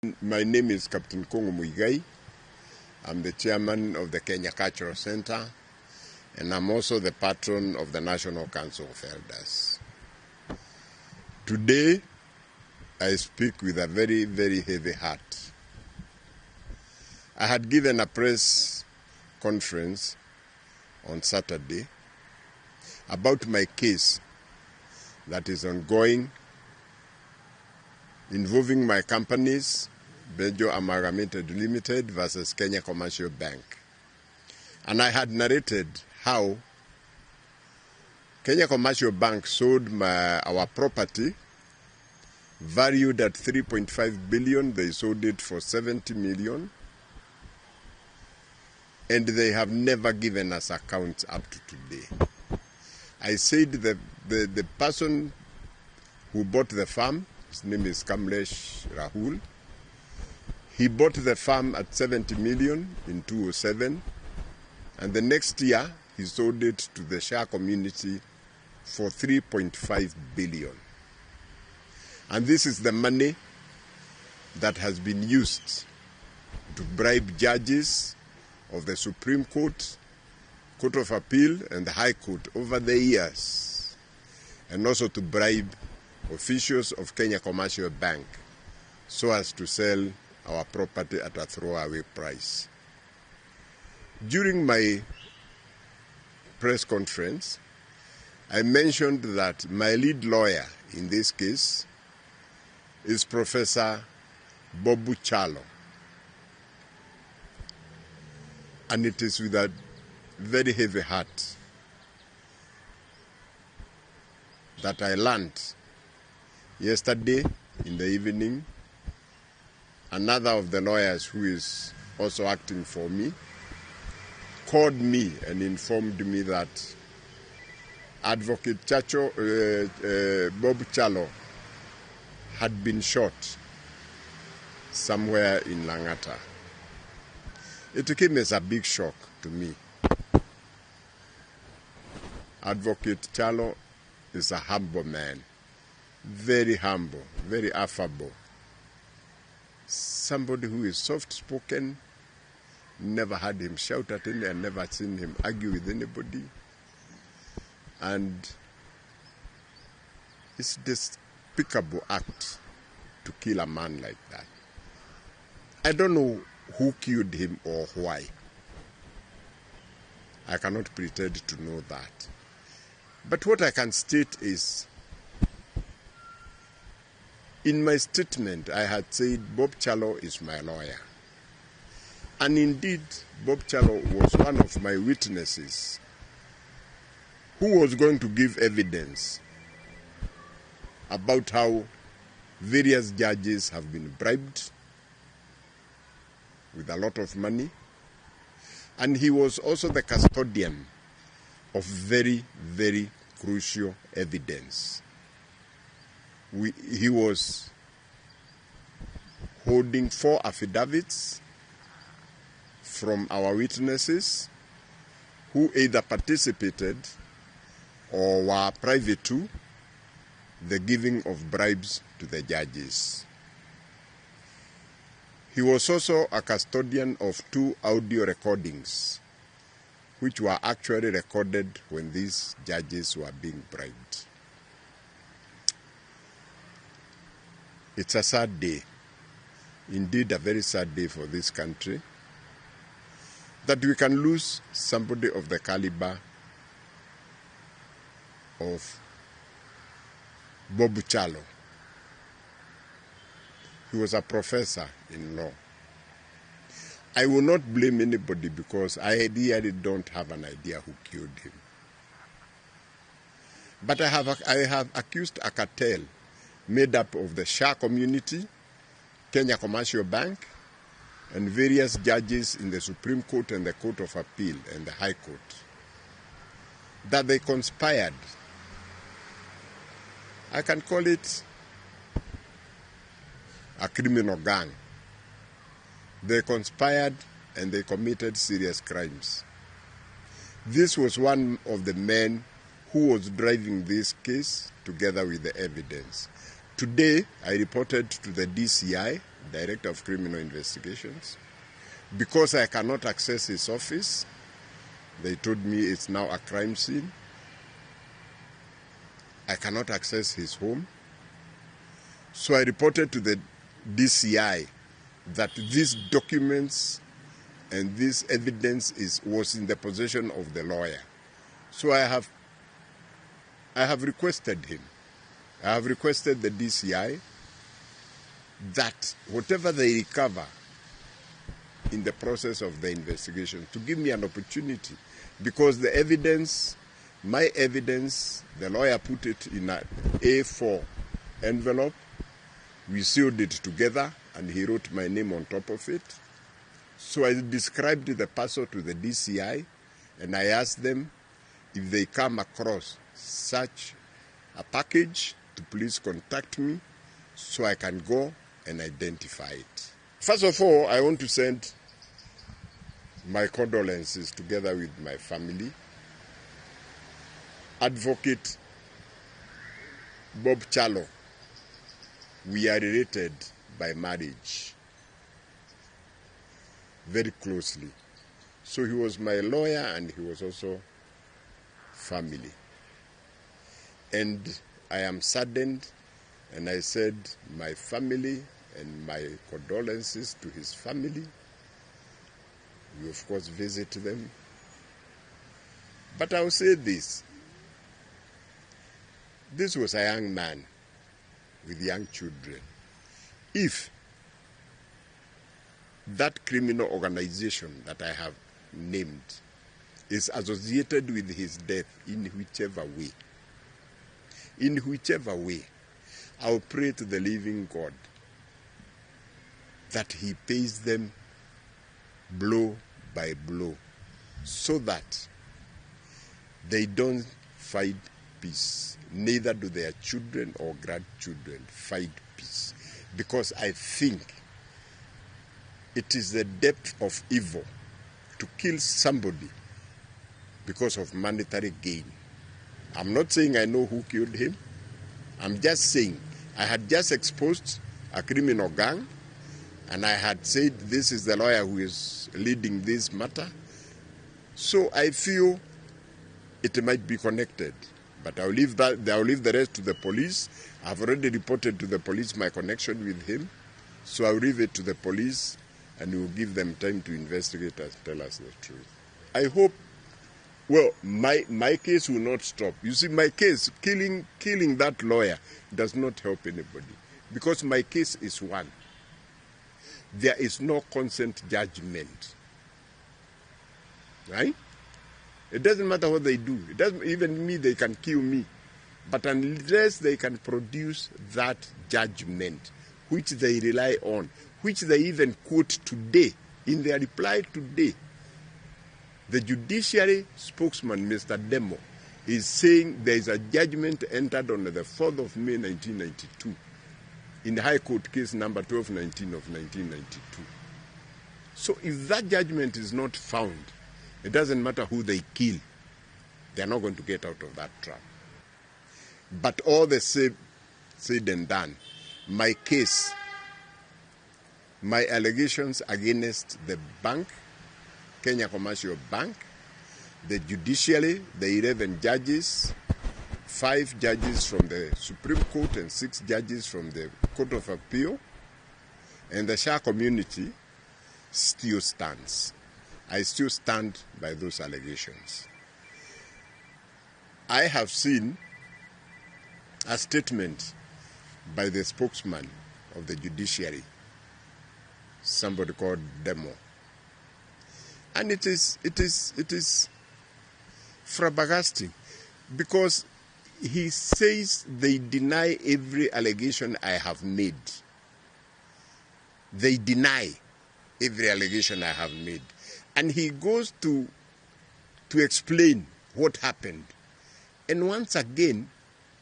My name is Captain Mungai. I'm the chairman of the Kenya Cultural Center, and I'm also the patron of the National Council of Elders. Today, I speak with a very, very heavy heart. I had given a press conference on Saturday about my case that is ongoing involving my companies, Bejo Amalgamated Limited versus Kenya Commercial Bank. And I had narrated how Kenya Commercial Bank sold our property valued at 3.5 billion. They sold it for 70 million. And they have never given us accounts up to today. I said that the person who bought the farm, his name is Kamlesh Rahul, he bought the farm at 70 million in 2007, and the next year he sold it to the Shah community for 3.5 billion. And this is the money that has been used to bribe judges of the Supreme Court, Court of Appeal, and the High Court over the years, and also to bribe officials of Kenya Commercial Bank so as to sell our property at a throwaway price. During my press conference, I mentioned that my lead lawyer in this case is Professor Bobu Chalo. And it is with a very heavy heart that I learned yesterday in the evening, another of the lawyers who is also acting for me called me and informed me that Advocate Bob Chalo had been shot somewhere in Langata. It came as a big shock to me. Advocate Chalo is a humble man. Very humble, very affable. Somebody who is soft-spoken, never had him shout at any, and never seen him argue with anybody. And it's a despicable act to kill a man like that. I don't know who killed him or why. I cannot pretend to know that. But what I can state is, in my statement, I had said Bob Chalo is my lawyer. And indeed, Bob Chalo was one of my witnesses who was going to give evidence about how various judges have been bribed with a lot of money. And he was also the custodian of very, very crucial evidence. He was holding 4 affidavits from our witnesses who either participated or were privy to the giving of bribes to the judges. He was also a custodian of 2 audio recordings which were actually recorded when these judges were being bribed. It's a sad day, indeed a very sad day for this country, that we can lose somebody of the caliber of Bobu Chalo. He was a professor in law. I will not blame anybody because I really don't have an idea who killed him. But I have accused a cartel made up of the Shah community, Kenya Commercial Bank, and various judges in the Supreme Court and the Court of Appeal and the High Court, that they conspired. I can call it a criminal gang. They conspired and they committed serious crimes. This was one of the men who was driving this case together with the evidence. Today, I reported to the DCI Director of Criminal Investigations. Because I cannot access his office, they told me it's now a crime scene. I cannot access his home. So I reported to the DCI that these documents and this evidence was in the possession of the lawyer. So I have requested him. I have requested the DCI that whatever they recover in the process of the investigation, to give me an opportunity, because the evidence, my evidence, the lawyer put it in an A4 envelope. We sealed it together, and he wrote my name on top of it. So I described the parcel to the DCI, and I asked them if they come across such a package to please contact me so I can go and identify it. First of all, I want to send my condolences together with my family. Advocate Bob Chalo, we are related by marriage very closely. So he was my lawyer and he was also family. And I am saddened, and I said my family and my condolences to his family. We of course visit them. But I will say this. This was a young man with young children. If that criminal organization that I have named is associated with his death in whichever way, I will pray to the living God that he pays them blow by blow so that they don't fight peace. Neither do their children or grandchildren fight peace. Because I think it is the depth of evil to kill somebody because of monetary gain. I'm not saying I know who killed him. I'm just saying I had just exposed a criminal gang, and I had said this is the lawyer who is leading this matter. So I feel it might be connected. But I'll leave the rest to the police. I've already reported to the police my connection with him. So I'll leave it to the police, and we'll give them time to investigate and tell us the truth. I hope, well, my case will not stop. You see, my case, killing that lawyer does not help anybody. Because my case is one. There is no consent judgment. Right? It doesn't matter what they do. It doesn't, even me, they can kill me. But unless they can produce that judgment, which they rely on, which they even quote today, in their reply today, the judiciary spokesman, Mr. Demo, is saying there is a judgment entered on the 4th of May 1992 in the High Court case number 1219 of 1992. So if that judgment is not found, it doesn't matter who they kill. They are not going to get out of that trap. But all the said and done, my case, my allegations against the bank, Kenya Commercial Bank, the judiciary, the 11 judges, 5 judges from the Supreme Court and 6 judges from the Court of Appeal, and the Shah community still stands. I still stand by those allegations. I have seen a statement by the spokesman of the judiciary, somebody called Demo. And it is flabbergasting because he says they deny every allegation I have made. They deny every allegation I have made. And he goes to explain what happened. And once again,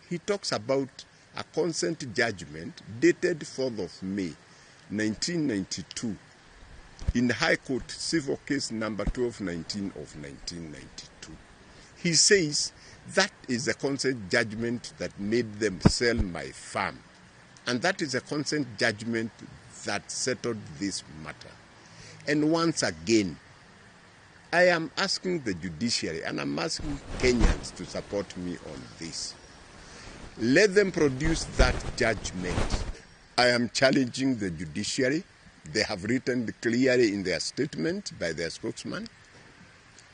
he talks about a consent judgment dated 4th of May, 1992, in High Court Civil Case number 1219 of 1992. He says that is a consent judgment that made them sell my farm. And that is a consent judgment that settled this matter. And once again, I am asking the judiciary and I'm asking Kenyans to support me on this. Let them produce that judgment. I am challenging the judiciary. They have written clearly in their statement by their spokesman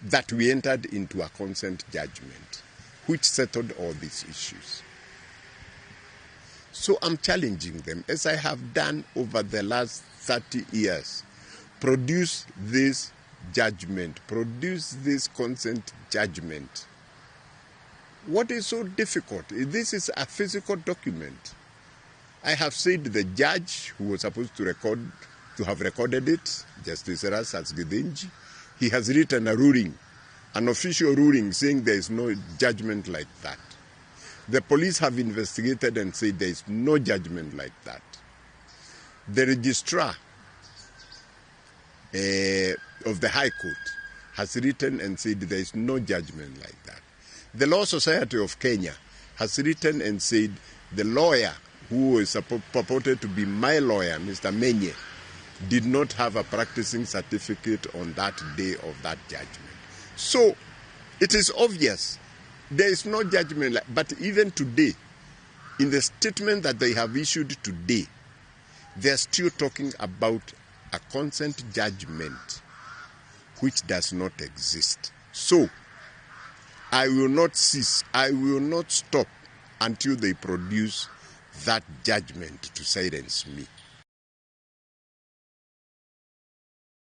that we entered into a consent judgment which settled all these issues. So I'm challenging them, as I have done over the last 30 years. Produce this judgment, produce this consent judgment. What is so difficult? This is a physical document. I have said the judge who was supposed to have recorded it, Justice Erastus Githinji, he has written a ruling, an official ruling saying there is no judgment like that. The police have investigated and said there is no judgment like that. The registrar of the High Court has written and said there is no judgment like that. The Law Society of Kenya has written and said the lawyer who is purported to be my lawyer, Mr. Menye, did not have a practicing certificate on that day of that judgment. So it is obvious there is no judgment. But even today, in the statement that they have issued today, they are still talking about a consent judgment which does not exist. So I will not cease, I will not stop until they produce that judgment to silence me.